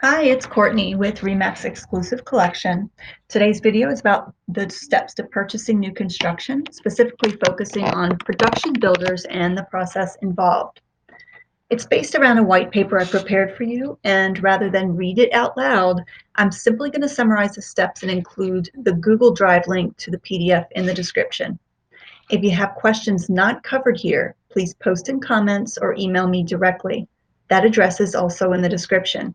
Hi, it's Courtney with Remax Exclusive Collection. Today's video is about the steps to purchasing new construction, specifically focusing on production builders and the process involved. It's based around a white paper I prepared for you, and rather than read it out loud, I'm simply going to summarize the steps and include the Google Drive link to the PDF in the description. If you have questions not covered here, please post in comments or email me directly. That address is also in the description.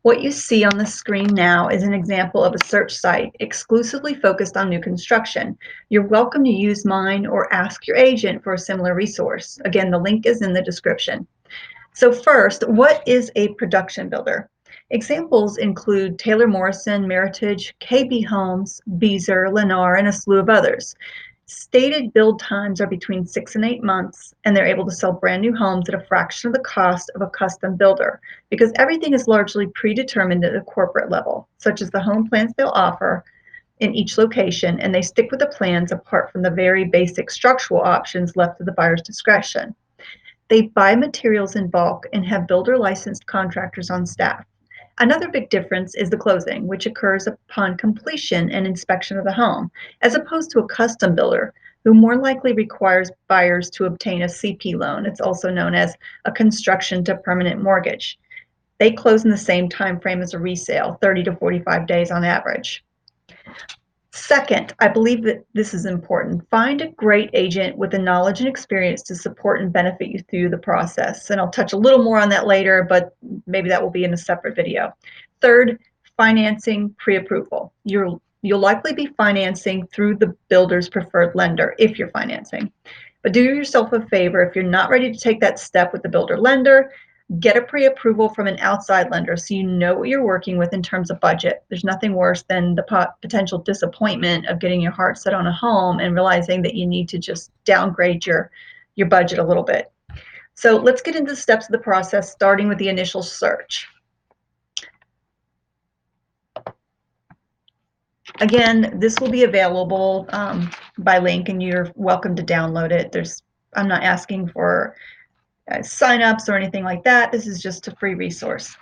What you see on the screen now is an example of a search site exclusively focused on new construction. You're welcome to use mine or ask your agent for a similar resource. Again, the link is in the description. So first, what is a production builder? Examples include Taylor Morrison, Meritage, KB Homes, Beazer, Lennar, and a slew of others. Stated build times are between 6 and 8 months, and they're able to sell brand new homes at a fraction of the cost of a custom builder because everything is largely predetermined at a corporate level, such as the home plans they'll offer in each location, and they stick with the plans apart from the very basic structural options left to the buyer's discretion. They buy materials in bulk and have builder licensed contractors on staff. Another big difference is the closing, which occurs upon completion and inspection of the home, as opposed to a custom builder, who more likely requires buyers to obtain a CP loan. It's also known as a construction to permanent mortgage. They close in the same time frame as a resale, 30 to 45 days on average. Second, I believe that this is important. Find a great agent with the knowledge and experience to support and benefit you through the process. And I'll touch a little more on that later, but maybe that will be in a separate video. Third, financing pre-approval. You'll likely be financing through the builder's preferred lender if you're financing. But do yourself a favor, if you're not ready to take that step with the builder lender, get a pre-approval from an outside lender so you know what you're working with in terms of budget. There's nothing worse than the potential disappointment of getting your heart set on a home and realizing that you need to just downgrade your budget a little bit. So let's get into the steps of the process, starting with the initial search. Again, this will be available by link, and you're welcome to download it. I'm not asking for sign-ups or anything like that. This is just a free resource.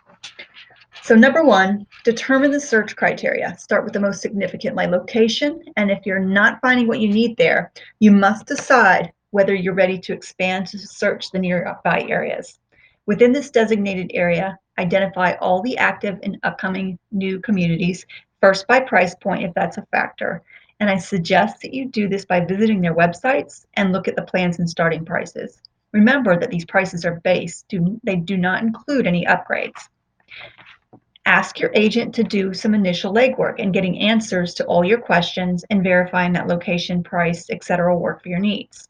So number one, determine the search criteria. Start with the most significant, like location, and if you're not finding what you need there, you must decide whether you're ready to expand to search the nearby areas. Within this designated area, identify all the active and upcoming new communities, first by price point if that's a factor. And I suggest that you do this by visiting their websites and look at the plans and starting prices. Remember that these prices are base, they do not include any upgrades. Ask your agent to do some initial legwork and getting answers to all your questions and verifying that location, price, etc. will work for your needs.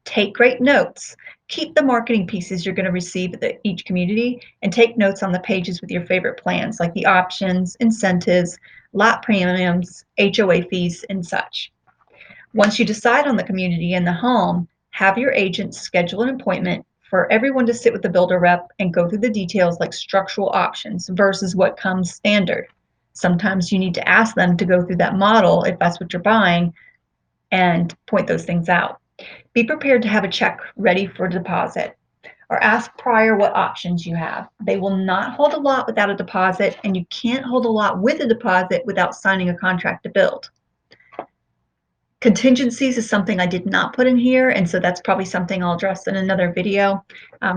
Take great notes. Keep the marketing pieces you're going to receive at each community and take notes on the pages with your favorite plans like the options, incentives, lot premiums, HOA fees, and such. Once you decide on the community and the home, have your agent schedule an appointment for everyone to sit with the builder rep and go through the details like structural options versus what comes standard. Sometimes you need to ask them to go through that model if that's what you're buying and point those things out. Be prepared to have a check ready for deposit or ask prior what options you have. They will not hold a lot without a deposit, and you can't hold a lot with a deposit without signing a contract to build. Contingencies is something I did not put in here, and so that's probably something I'll address in another video.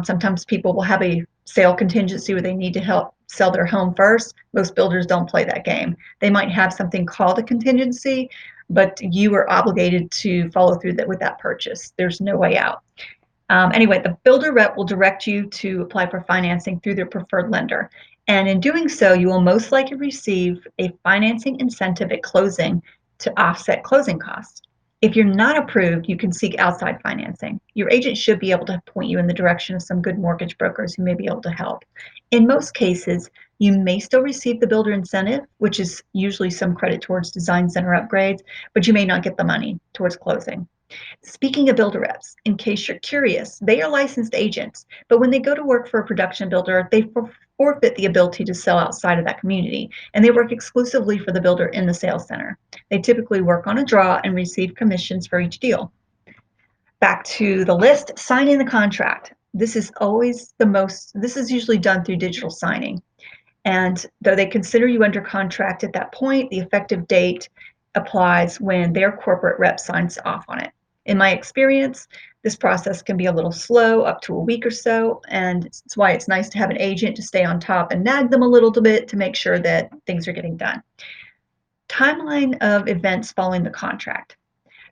Sometimes people will have a sale contingency where they need to help sell their home first. Most builders don't play that game. They might have something called a contingency, but you are obligated to follow through with that purchase. There's no way out. Anyway, the builder rep will direct you to apply for financing through their preferred lender. And in doing so, you will most likely receive a financing incentive at closing to offset closing costs. If you're not approved, you can seek outside financing. Your agent should be able to point you in the direction of some good mortgage brokers who may be able to help. In most cases, you may still receive the builder incentive, which is usually some credit towards design center upgrades, but you may not get the money towards closing. Speaking of builder reps, in case you're curious, they are licensed agents, but when they go to work for a production builder, they forfeit the ability to sell outside of that community, and they work exclusively for the builder in the sales center. They typically work on a draw and receive commissions for each deal. Back to the list, signing the contract. This is usually done through digital signing. And though they consider you under contract at that point, the effective date applies when their corporate rep signs off on it. In my experience, this process can be a little slow, up to a week or so, and it's why it's nice to have an agent to stay on top and nag them a little bit to make sure that things are getting done. Timeline of events following the contract.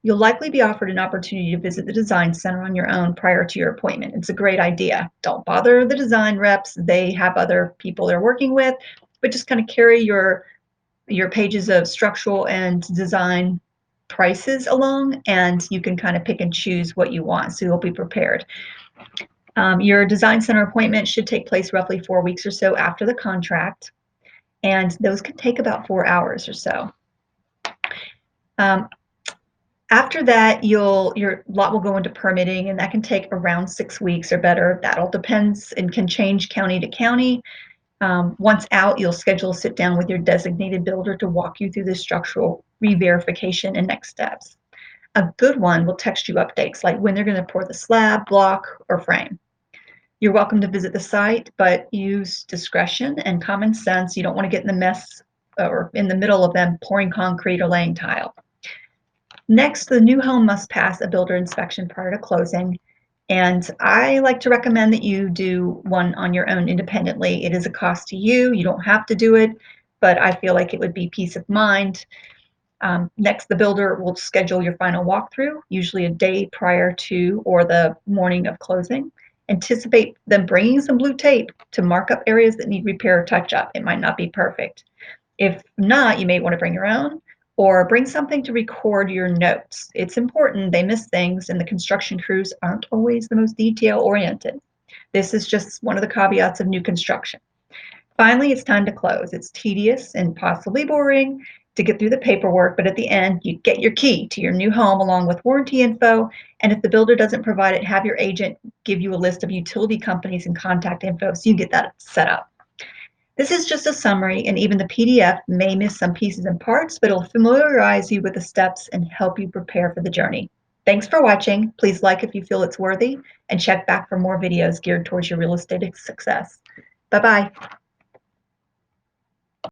You'll likely be offered an opportunity to visit the design center on your own prior to your appointment. It's a great idea. Don't bother the design reps. They have other people they're working with, but just kind of carry your pages of structural and design prices along, and you can kind of pick and choose what you want, so you'll be prepared. Your design center appointment should take place roughly 4 weeks or so after the contract, and those can take about 4 hours or so. After that, your lot will go into permitting, and that can take around 6 weeks or better. That all depends and can change county to county. Once out, you'll schedule a sit down with your designated builder to walk you through the structural re-verification and next steps. A good one will text you updates like when they're going to pour the slab, block, or frame. You're welcome to visit the site, but use discretion and common sense. You don't want to get in the mess or in the middle of them pouring concrete or laying tile. Next, the new home must pass a builder inspection prior to closing. And I like to recommend that you do one on your own independently. It is a cost to you. You don't have to do it, but I feel like it would be peace of mind. Next, the builder will schedule your final walkthrough, usually a day prior to or the morning of closing. Anticipate them bringing some blue tape to mark up areas that need repair or touch up. It might not be perfect. If not, you may want to bring your own or bring something to record your notes. It's important. They miss things, and the construction crews aren't always the most detail-oriented. This is just one of the caveats of new construction. Finally, it's time to close. It's tedious and possibly boring to get through the paperwork, but at the end, you get your key to your new home along with warranty info, and if the builder doesn't provide it, have your agent give you a list of utility companies and contact info so you get that set up. This is just a summary, and even the PDF may miss some pieces and parts, but it'll familiarize you with the steps and help you prepare for the journey. Thanks for watching. Please like if you feel it's worthy, and check back for more videos geared towards your real estate success. Bye-bye.